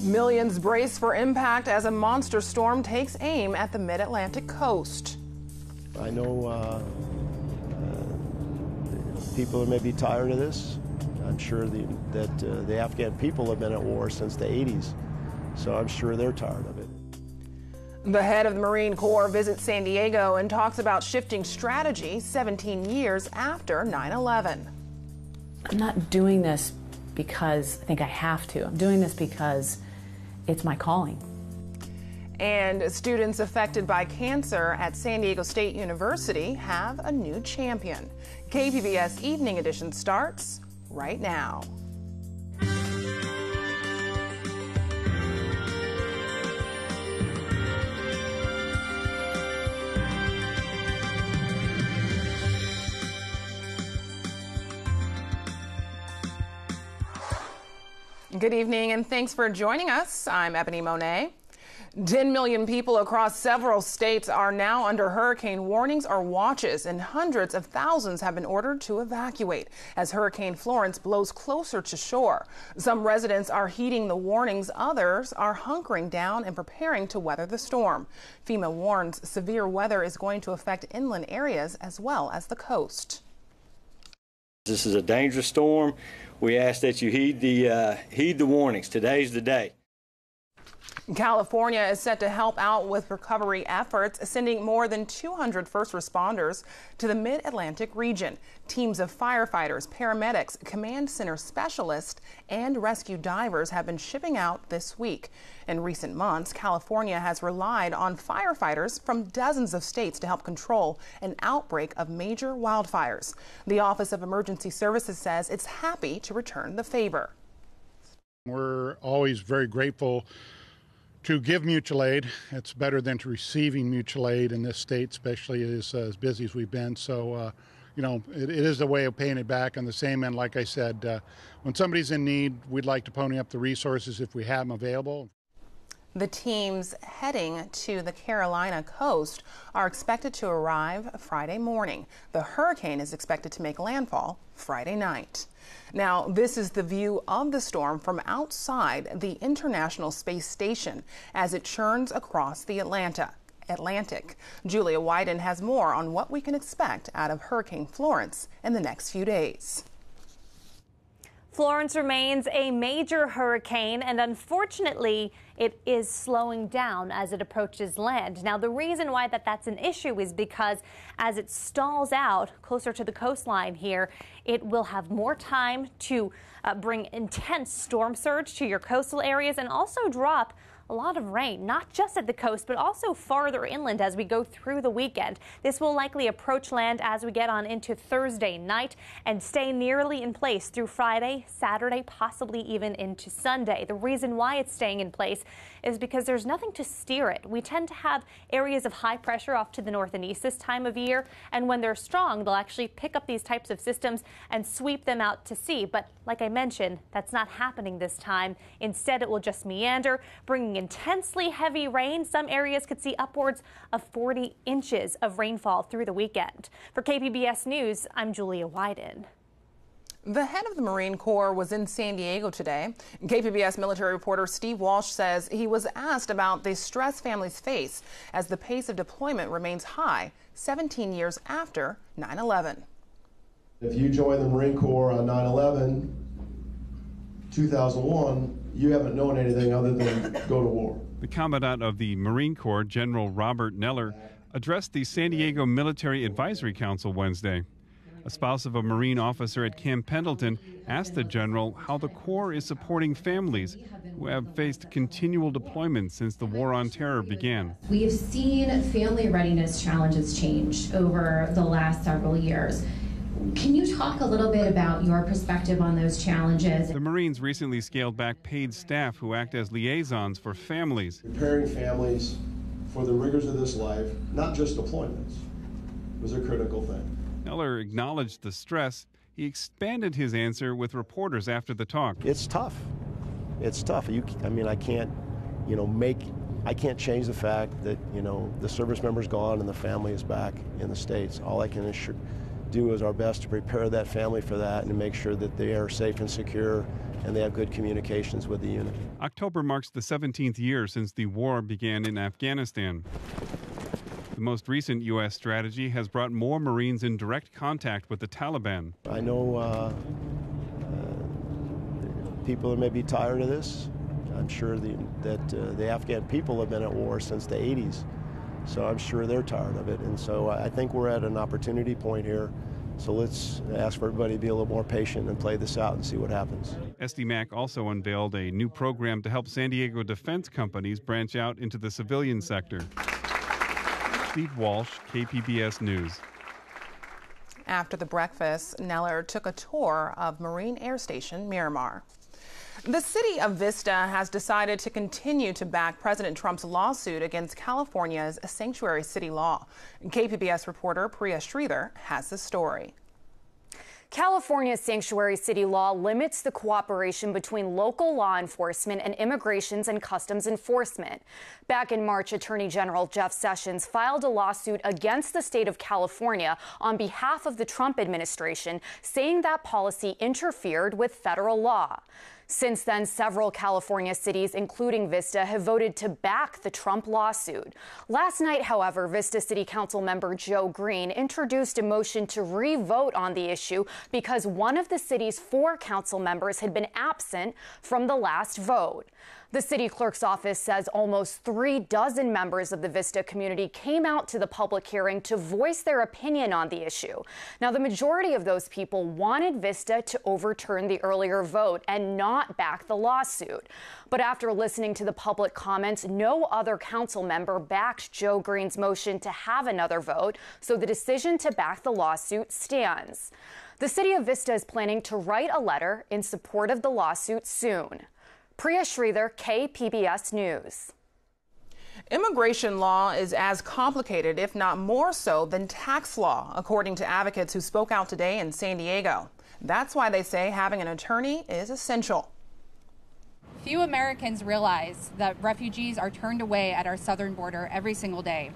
Millions brace for impact as a monster storm takes aim at the mid-Atlantic coast. I know people may be tired of this. I'm sure that the Afghan people have been at war since the 80s, so I'm sure they're tired of it. The head of the Marine Corps visits San Diego and talks about shifting strategy 17 years after 9/11. I'm not doing this because I think I have to. I'm doing this because it's my calling. And students affected by cancer at San Diego State University have a new champion. KPBS Evening Edition starts right now. Good evening and thanks for joining us. I'm Ebony Monet. 10 million people across several states are now under hurricane warnings or watches, and hundreds of thousands have been ordered to evacuate as Hurricane Florence blows closer to shore. Some residents are heeding the warnings, others are hunkering down and preparing to weather the storm. FEMA warns severe weather is going to affect inland areas as well as the coast. This is a dangerous storm. We ask that you heed the warnings. Today's the day. California is set to help out with recovery efforts, sending more than 200 first responders to the mid-Atlantic region. Teams of firefighters, paramedics, command center specialists, and rescue divers have been shipping out this week. In recent months, California has relied on firefighters from dozens of states to help control an outbreak of major wildfires. The Office of Emergency Services says it's happy to return the favor. We're always very grateful to give mutual aid. It's better than to receiving mutual aid in this state, especially as busy as we've been. So, it is a way of paying it back. On the same end, like I said, when somebody's in need, we'd like to pony up the resources if we have them available. The teams heading to the Carolina coast are expected to arrive Friday morning. The hurricane is expected to make landfall Friday night. Now, this is the view of the storm from outside the International Space Station as it churns across the Atlantic. Julia Wyden has more on what we can expect out of Hurricane Florence in the next few days. Florence remains a major hurricane, and unfortunately, it is slowing down as it approaches land. Now, the reason why that's an issue is because as it stalls out closer to the coastline here, it will have more time to bring intense storm surge to your coastal areas and also drop a lot of rain, not just at the coast, but also farther inland as we go through the weekend. This will likely approach land as we get on into Thursday night and stay nearly in place through Friday, Saturday, possibly even into Sunday. The reason why it's staying in place is because there's nothing to steer it. We tend to have areas of high pressure off to the north and east this time of year, and when they're strong, they'll actually pick up these types of systems and sweep them out to sea. But like I mentioned, that's not happening this time. Instead, it will just meander, bringing intensely heavy rain. Some areas could see upwards of 40 inches of rainfall through the weekend. For KPBS News, I'm Julia Wyden. The head of the Marine Corps was in San Diego today. KPBS military reporter Steve Walsh says he was asked about the stress families face as the pace of deployment remains high 17 years after 9/11. If you joined the Marine Corps on 9/11, 2001, you haven't known anything other than go to war. The Commandant of the Marine Corps, General Robert Neller, addressed the San Diego Military Advisory Council Wednesday. A spouse of a Marine officer at Camp Pendleton asked the general how the Corps is supporting families who have faced continual deployment since the War on Terror began. We have seen family readiness challenges change over the last several years. Can you talk a little bit about your perspective on those challenges? The Marines recently scaled back paid staff who act as liaisons for families. Preparing families for the rigors of this life, not just deployments, was a critical thing. Neller acknowledged the stress. He expanded his answer with reporters after the talk. It's tough. It's tough. I can't, I can't change the fact that, the service member's gone and the family is back in the States. All I can do is our best to prepare that family for that and to make sure that they are safe and secure and they have good communications with the unit. October marks the 17th year since the war began in Afghanistan. The most recent U.S. strategy has brought more Marines in direct contact with the Taliban. I know people may be tired of this. I'm sure that the Afghan people have been at war since the 80s, so I'm sure they're tired of it. And so I think we're at an opportunity point here. So let's ask for everybody to be a little more patient and play this out and see what happens. SDMAC also unveiled a new program to help San Diego defense companies branch out into the civilian sector. Steve Walsh, KPBS News. After the breakfast, Neller took a tour of Marine Air Station Miramar. The city of Vista has decided to continue to back President Trump's lawsuit against California's sanctuary city law. KPBS reporter Priya Sridhar has the story. California's sanctuary city law limits the cooperation between local law enforcement and Immigration and Customs Enforcement. Back in March, Attorney General Jeff Sessions filed a lawsuit against the state of California on behalf of the Trump administration, saying that policy interfered with federal law. Since then, several California cities, including Vista, have voted to back the Trump lawsuit. Last night, however, Vista City Council member Joe Green introduced a motion to re-vote on the issue because one of the city's 4 council members had been absent from the last vote. The city clerk's office says almost 36 members of the Vista community came out to the public hearing to voice their opinion on the issue. Now, the majority of those people wanted Vista to overturn the earlier vote and not back the lawsuit. But after listening to the public comments, no other council member backed Joe Green's motion to have another vote, so the decision to back the lawsuit stands. The city of Vista is planning to write a letter in support of the lawsuit soon. Priya Sridhar, KPBS News. Immigration law is as complicated, if not more so, than tax law, according to advocates who spoke out today in San Diego. That's why they say having an attorney is essential. Few Americans realize that refugees are turned away at our southern border every single day.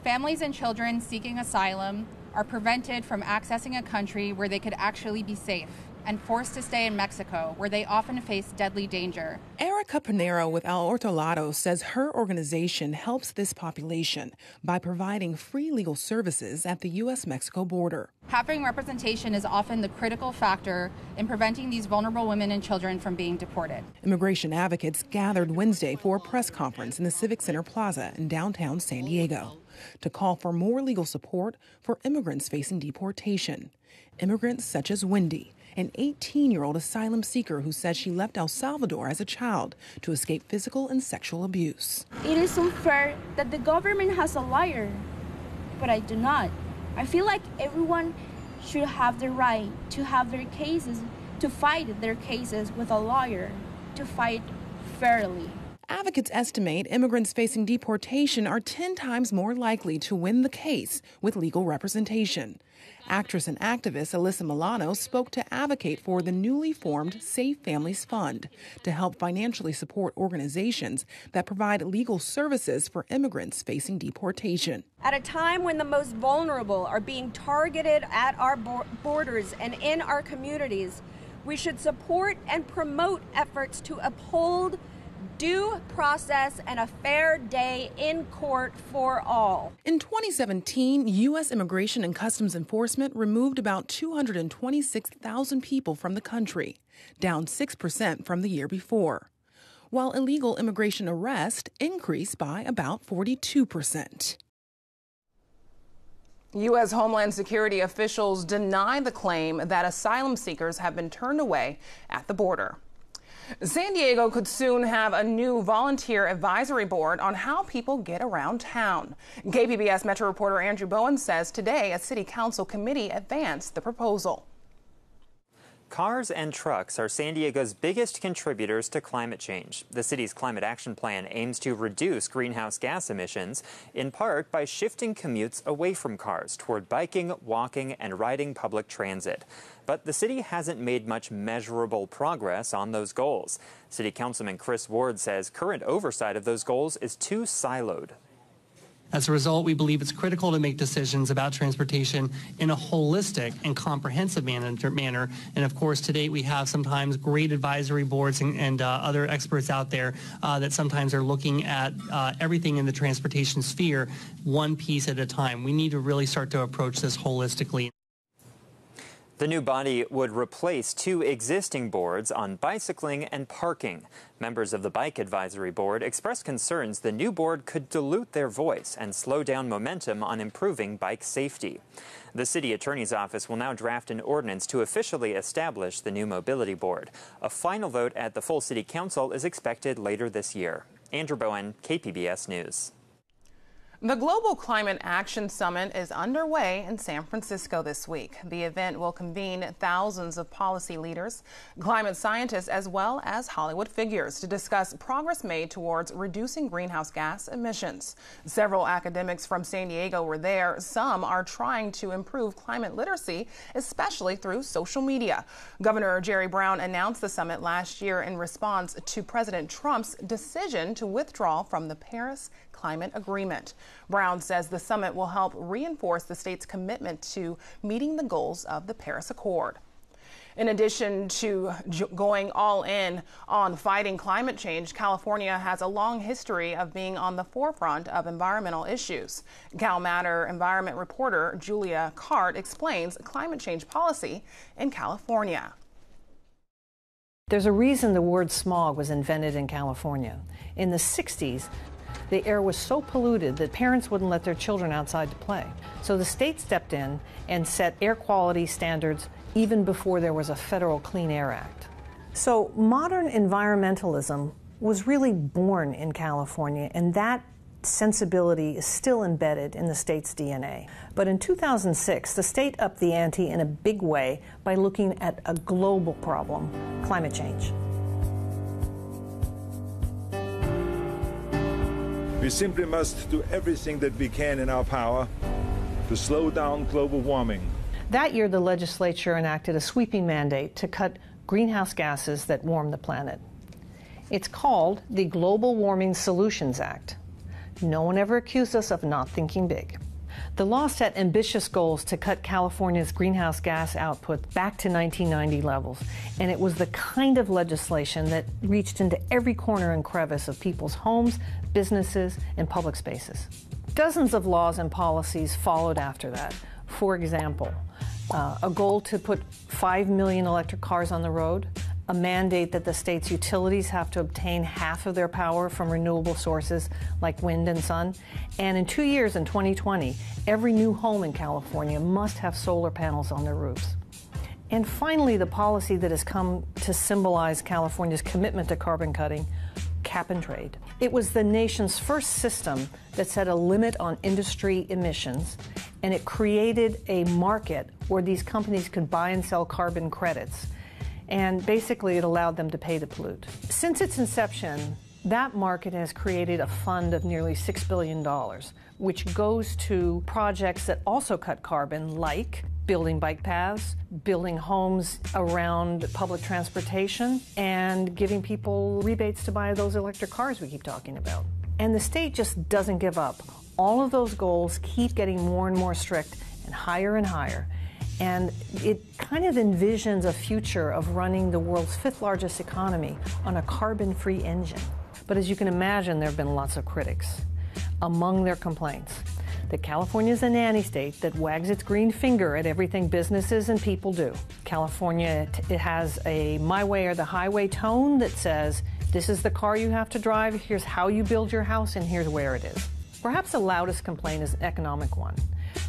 Families and children seeking asylum are prevented from accessing a country where they could actually be safe, and forced to stay in Mexico, where they often face deadly danger. Erica Pinero with El Hortolado says her organization helps this population by providing free legal services at the U.S.-Mexico border. Having representation is often the critical factor in preventing these vulnerable women and children from being deported. Immigration advocates gathered Wednesday for a press conference in the Civic Center Plaza in downtown San Diego to call for more legal support for immigrants facing deportation. Immigrants such as Wendy, an 18-year-old asylum seeker who says she left El Salvador as a child to escape physical and sexual abuse. It is unfair that the government has a lawyer, but I do not. I feel like everyone should have the right to have their cases, to fight their cases with a lawyer, to fight fairly. Advocates estimate immigrants facing deportation are 10 times more likely to win the case with legal representation. Actress and activist Alyssa Milano spoke to advocate for the newly formed Safe Families Fund to help financially support organizations that provide legal services for immigrants facing deportation. At a time when the most vulnerable are being targeted at our borders and in our communities, we should support and promote efforts to uphold due process and a fair day in court for all. In 2017, U.S. Immigration and Customs Enforcement removed about 226,000 people from the country, down 6% from the year before, while illegal immigration arrests increased by about 42%. U.S. Homeland Security officials deny the claim that asylum seekers have been turned away at the border. San Diego could soon have a new volunteer advisory board on how people get around town. KPBS Metro reporter Andrew Bowen says today a city council committee advanced the proposal. Cars and trucks are San Diego's biggest contributors to climate change. The city's climate action plan aims to reduce greenhouse gas emissions, in part by shifting commutes away from cars toward biking, walking, and riding public transit. But the city hasn't made much measurable progress on those goals. City Councilman Chris Ward says current oversight of those goals is too siloed. As a result, we believe it's critical to make decisions about transportation in a holistic and comprehensive manner. And of course, to date, we have sometimes great advisory boards and other experts out there that sometimes are looking at everything in the transportation sphere one piece at a time. We need to really start to approach this holistically. The new body would replace 2 existing boards on bicycling and parking. Members of the Bike Advisory Board expressed concerns the new board could dilute their voice and slow down momentum on improving bike safety. The city attorney's office will now draft an ordinance to officially establish the new mobility board. A final vote at the full city council is expected later this year. Andrew Bowen, KPBS News. The Global Climate Action Summit is underway in San Francisco this week. The event will convene thousands of policy leaders, climate scientists, as well as Hollywood figures to discuss progress made towards reducing greenhouse gas emissions. Several academics from San Diego were there. Some are trying to improve climate literacy, especially through social media. Governor Jerry Brown announced the summit last year in response to President Trump's decision to withdraw from the Paris Climate Agreement. Brown says the summit will help reinforce the state's commitment to meeting the goals of the Paris Accord. In addition to going all in on fighting climate change, California has a long history of being on the forefront of environmental issues. CalMatter environment reporter Julia Cart explains climate change policy in California. There's a reason the word smog was invented in California. In the 60s, the air was so polluted that parents wouldn't let their children outside to play. So the state stepped in and set air quality standards even before there was a federal Clean Air Act. So modern environmentalism was really born in California, and that sensibility is still embedded in the state's DNA. But in 2006, the state upped the ante in a big way by looking at a global problem, climate change. We simply must do everything that we can in our power to slow down global warming. That year, the legislature enacted a sweeping mandate to cut greenhouse gases that warm the planet. It's called the Global Warming Solutions Act. No one ever accused us of not thinking big. The law set ambitious goals to cut California's greenhouse gas output back to 1990 levels, and it was the kind of legislation that reached into every corner and crevice of people's homes, businesses, and public spaces. Dozens of laws and policies followed after that. For example, a goal to put 5 million electric cars on the road, a mandate that the state's utilities have to obtain half of their power from renewable sources like wind and sun. And in 2 years, in 2020, every new home in California must have solar panels on their roofs. And finally, the policy that has come to symbolize California's commitment to carbon cutting, cap and trade. It was the nation's first system that set a limit on industry emissions, and it created a market where these companies could buy and sell carbon credits. And basically, it allowed them to pay to pollute. Since its inception, that market has created a fund of nearly $6 billion, which goes to projects that also cut carbon, like building bike paths, building homes around public transportation, and giving people rebates to buy those electric cars we keep talking about. And the state just doesn't give up. All of those goals keep getting more and more strict and higher. And it kind of envisions a future of running the world's 5th largest economy on a carbon-free engine. But as you can imagine, there have been lots of critics. Among their complaints, that California is a nanny state that wags its green finger at everything businesses and people do. California, it has a my way or the highway tone that says, this is the car you have to drive, here's how you build your house, and here's where it is. Perhaps the loudest complaint is an economic one,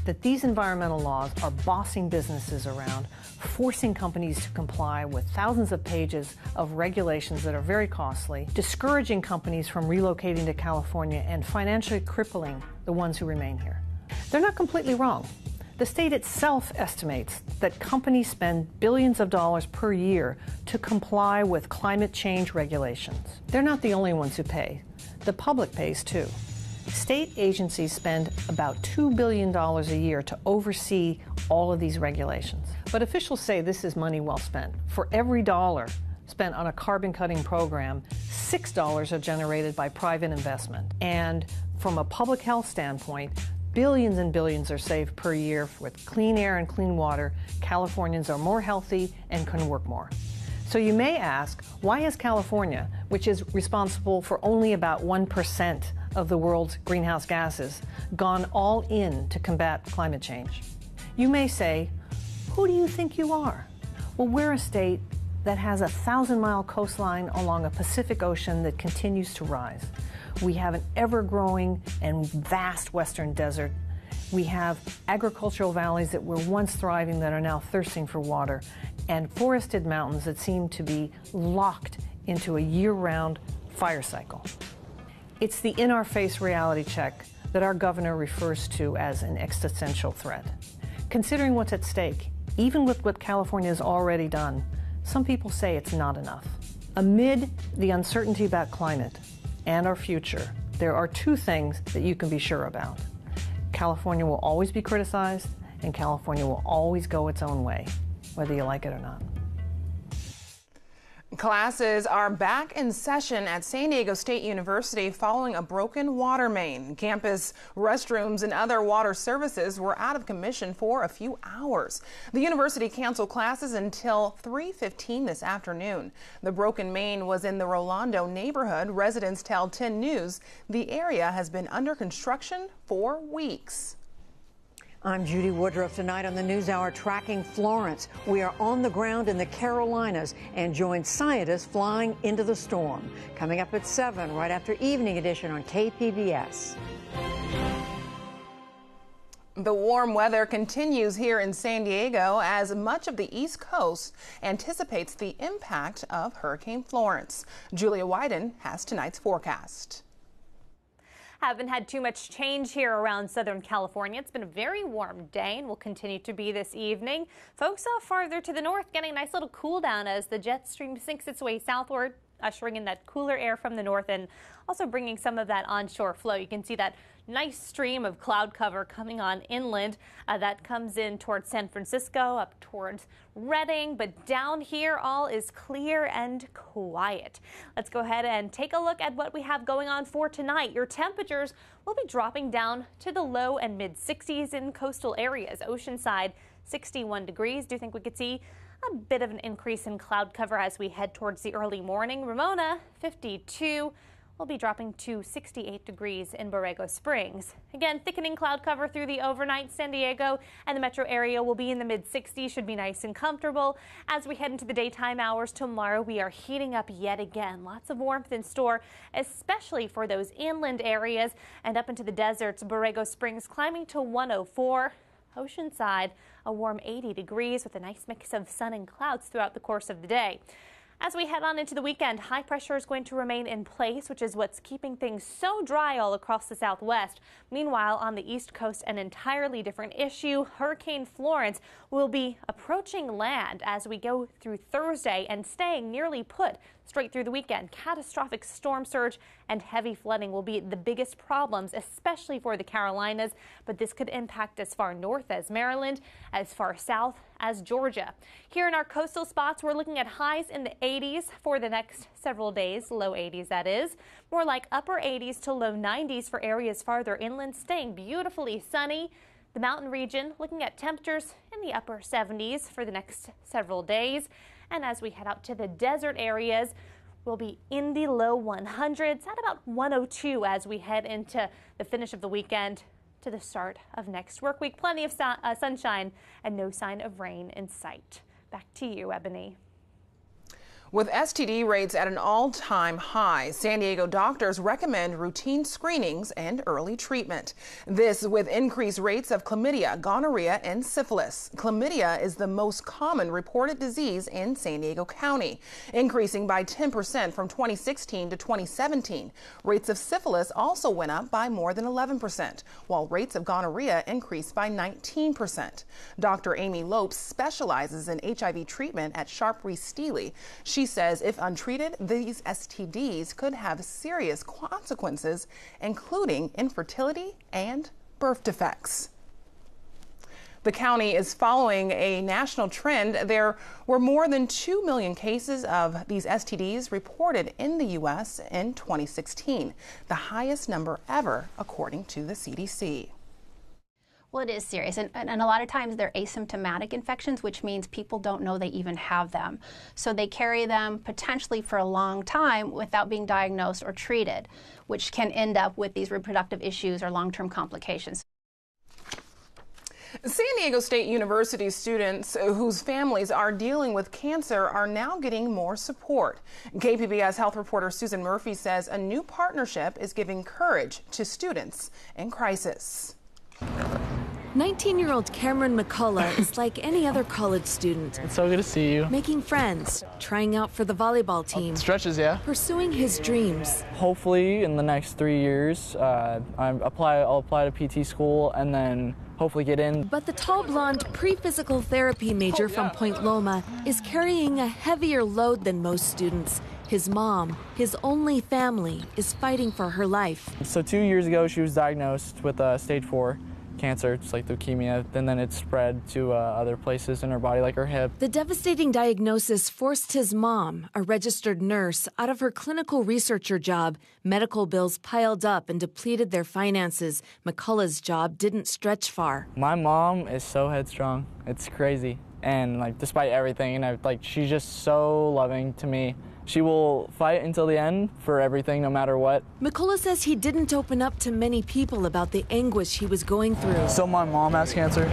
that these environmental laws are bossing businesses around, forcing companies to comply with thousands of pages of regulations that are very costly, discouraging companies from relocating to California, and financially crippling the ones who remain here. They're not completely wrong. The state itself estimates that companies spend billions of dollars per year to comply with climate change regulations. They're not the only ones who pay. The public pays too. State agencies spend about $2 billion a year to oversee all of these regulations. But officials say this is money well spent. For every dollar spent on a carbon-cutting program, $6 are generated by private investment. And from a public health standpoint, billions and billions are saved per year with clean air and clean water. Californians are more healthy and can work more. So you may ask, why has California, which is responsible for only about 1% of the world's greenhouse gases, gone all in to combat climate change? You may say, who do you think you are? Well, we're a state that has a 1,000-mile coastline along a Pacific Ocean that continues to rise. We have an ever-growing and vast western desert. We have agricultural valleys that were once thriving that are now thirsting for water, and forested mountains that seem to be locked into a year-round fire cycle. It's the in-our-face reality check that our governor refers to as an existential threat. Considering what's at stake, even with what California has already done, some people say it's not enough. Amid the uncertainty about climate and our future, there are two things that you can be sure about. California will always be criticized, and California will always go its own way, whether you like it or not. Classes are back in session at San Diego State University following a broken water main. Campus restrooms and other water services were out of commission for a few hours. The university canceled classes until 3:15 this afternoon. The broken main was in the Rolando neighborhood. Residents tell 10 News the area has been under construction for weeks. I'm Judy Woodruff. Tonight on the NewsHour, tracking Florence. We are on the ground in the Carolinas and join scientists flying into the storm. Coming up at 7, right after Evening Edition on KPBS. The warm weather continues here in San Diego as much of the East Coast anticipates the impact of Hurricane Florence. Julia Wyden has tonight's forecast. Haven't had too much change here around Southern California. It's been a very warm day and will continue to be this evening. Folks farther to the north getting a nice little cool down as the jet stream sinks its way southward, ushering in that cooler air from the north and also bringing some of that onshore flow. You can see that nice stream of cloud cover coming on inland. That comes in towards San Francisco, up towards Redding, but down here all is clear and quiet. Let's go ahead and take a look at what we have going on for tonight. Your temperatures will be dropping down to the low and mid 60s in coastal areas. Oceanside 61 degrees. Do you think we could see a bit of an increase in cloud cover as we head towards the early morning? Ramona 52. We'll be dropping to 68 degrees in Borrego Springs. Again, thickening cloud cover through the overnight. San Diego and the metro area will be in the mid-60s, should be nice and comfortable. As we head into the daytime hours tomorrow, we are heating up yet again. Lots of warmth in store, especially for those inland areas and up into the deserts. Borrego Springs climbing to 104. Oceanside, a warm 80 degrees with a nice mix of sun and clouds throughout the course of the day. As we head on into the weekend, high pressure is going to remain in place, which is what's keeping things so dry all across the southwest. Meanwhile, on the east coast, an entirely different issue. Hurricane Florence will be approaching land as we go through Thursday and staying nearly put straight through the weekend. Catastrophic storm surge and heavy flooding will be the biggest problems, especially for the Carolinas, but this could impact as far north as Maryland, as far south as Georgia. Here in our coastal spots, we're looking at highs in the 80s for the next several days, low 80s that is, more like upper 80s to low 90s for areas farther inland, staying beautifully sunny. The mountain region looking at temperatures in the upper 70s for the next several days. And as we head out to the desert areas, we'll be in the low 100s at about 102 as we head into the finish of the weekend to the start of next work week. Plenty of sunshine and no sign of rain in sight. Back to you, Ebony. With STD rates at an all-time high, San Diego doctors recommend routine screenings and early treatment. This with increased rates of chlamydia, gonorrhea, and syphilis. Chlamydia is the most common reported disease in San Diego County, increasing by 10% from 2016 to 2017. Rates of syphilis also went up by more than 11%, while rates of gonorrhea increased by 19%. Dr. Amy Lopes specializes in HIV treatment at Sharp Reese-Steely. She says if untreated, these STDs could have serious consequences, including infertility and birth defects. The county is following a national trend. There were more than 2 million cases of these STDs reported in the U.S. in 2016, the highest number ever, according to the CDC. Well, it is serious, and a lot of times they're asymptomatic infections, which means people don't know they even have them. So they carry them potentially for a long time without being diagnosed or treated, which can end up with these reproductive issues or long-term complications. San Diego State University students whose families are dealing with cancer are now getting more support. KPBS health reporter Susan Murphy says a new partnership is giving courage to students in crisis. 19-year-old Cameron McCullough is like any other college student. It's so good to see you. Making friends, trying out for the volleyball team. Stretches, yeah. Pursuing his dreams. Hopefully, in the next 3 years, I'll apply to PT school and then hopefully get in. But the tall blonde pre-physical therapy major from Point Loma is carrying a heavier load than most students. His mom, his only family, is fighting for her life. So 2 years ago, she was diagnosed with stage 4 cancer, just like leukemia, and then it spread to other places in her body, like her hip. The devastating diagnosis forced his mom, a registered nurse, out of her clinical researcher job. Medical bills piled up and depleted their finances. McCullough's job didn't stretch far. My mom is so headstrong. It's crazy. And like, despite everything, and she's just so loving to me. She will fight until the end for everything, no matter what. McCullough says he didn't open up to many people about the anguish he was going through. So my mom has cancer,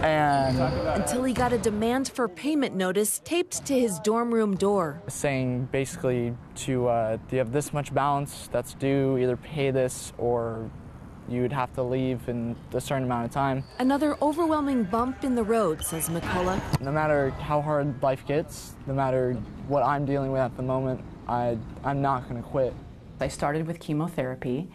and until he got a demand for payment notice taped to his dorm room door. Saying basically to, you have this much balance that's due, either pay this or you would have to leave in a certain amount of time. Another overwhelming bump in the road, says McCullough. No matter how hard life gets, no matter what I'm dealing with at the moment, I'm not going to quit. I started with chemotherapy,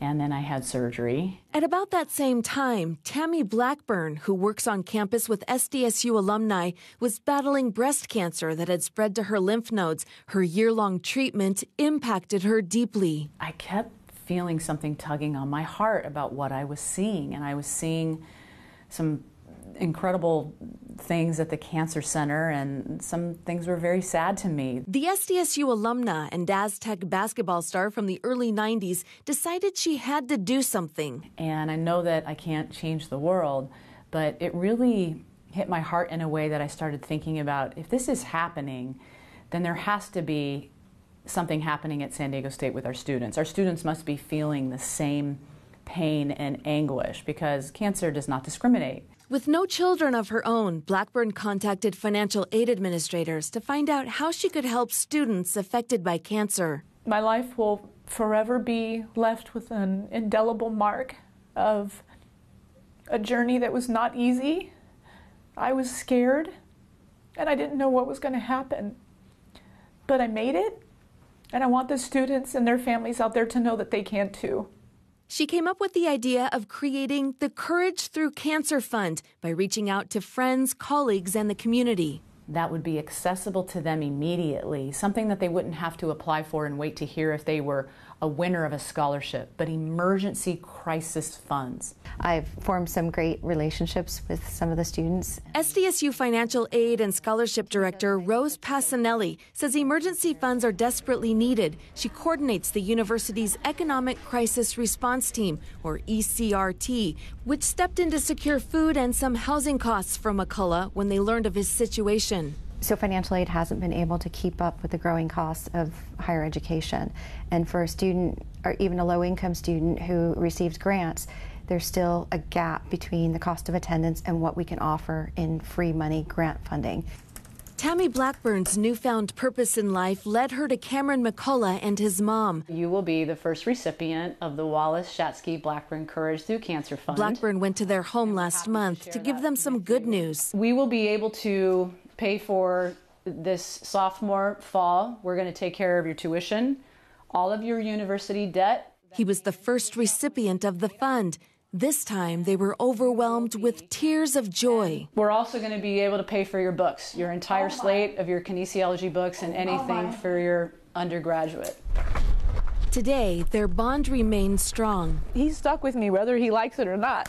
and then I had surgery. At about that same time, Tammy Blackburn, who works on campus with SDSU alumni, was battling breast cancer that had spread to her lymph nodes. Her year-long treatment impacted her deeply. I kept feeling something tugging on my heart about what I was seeing, and I was seeing some incredible things at the cancer center, and some things were very sad to me. The SDSU alumna and Aztec basketball star from the early 90s decided she had to do something. And I know that I can't change the world, but it really hit my heart in a way that I started thinking about, if this is happening, then there has to be something happening at San Diego State with our students. Our students must be feeling the same pain and anguish, because cancer does not discriminate. With no children of her own, Blackburn contacted financial aid administrators to find out how she could help students affected by cancer. My life will forever be left with an indelible mark of a journey that was not easy. I was scared, and I didn't know what was going to happen. But I made it. And I want the students and their families out there to know that they can too. She came up with the idea of creating the Courage Through Cancer Fund by reaching out to friends, colleagues, and the community. That would be accessible to them immediately, something that they wouldn't have to apply for and wait to hear if they were a winner of a scholarship, but emergency crisis funds. I've formed some great relationships with some of the students. SDSU Financial Aid and Scholarship Director Rose Passanelli says emergency funds are desperately needed. She coordinates the university's Economic Crisis Response Team, or ECRT, which stepped in to secure food and some housing costs for McCullough when they learned of his situation. So financial aid hasn't been able to keep up with the growing costs of higher education. And for a student, or even a low-income student who receives grants, there's still a gap between the cost of attendance and what we can offer in free money grant funding. Tammy Blackburn's newfound purpose in life led her to Cameron McCullough and his mom. You will be the first recipient of the Wallace Shatsky Blackburn Courage Through Cancer Fund. Blackburn went to their home last month to give them some good news. We will be able to pay for this sophomore fall. We're going to take care of your tuition, all of your university debt. He was the first recipient of the fund. This time, they were overwhelmed with tears of joy. We're also going to be able to pay for your books, your entire slate of your kinesiology books and anything for your undergraduate. Today, their bond remains strong. He's stuck with me whether he likes it or not.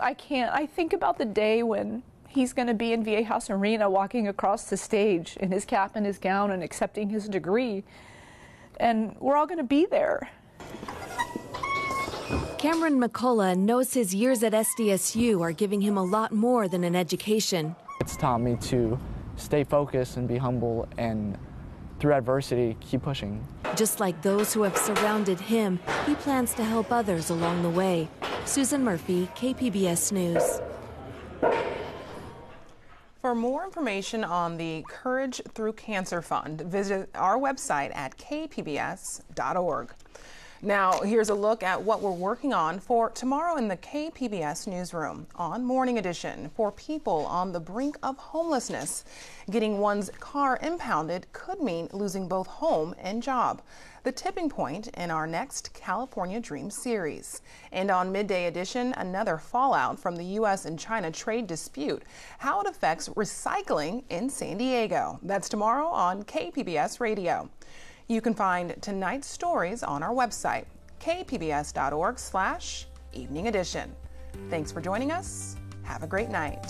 I think about the day when he's going to be in Viejas Arena walking across the stage in his cap and his gown and accepting his degree. And we're all going to be there. Cameron McCullough knows his years at SDSU are giving him a lot more than an education. It's taught me to stay focused and be humble, and through adversity, keep pushing. Just like those who have surrounded him, he plans to help others along the way. Susan Murphy, KPBS News. For more information on the Courage Through Cancer Fund, visit our website at kpbs.org. Now, here's a look at what we're working on for tomorrow in the KPBS newsroom. On Morning Edition, for people on the brink of homelessness, getting one's car impounded could mean losing both home and job. The tipping point in our next California Dream series. And on Midday Edition, another fallout from the U.S. and China trade dispute, how it affects recycling in San Diego. That's tomorrow on KPBS Radio. You can find tonight's stories on our website, kpbs.org/evening edition. Thanks for joining us. Have a great night.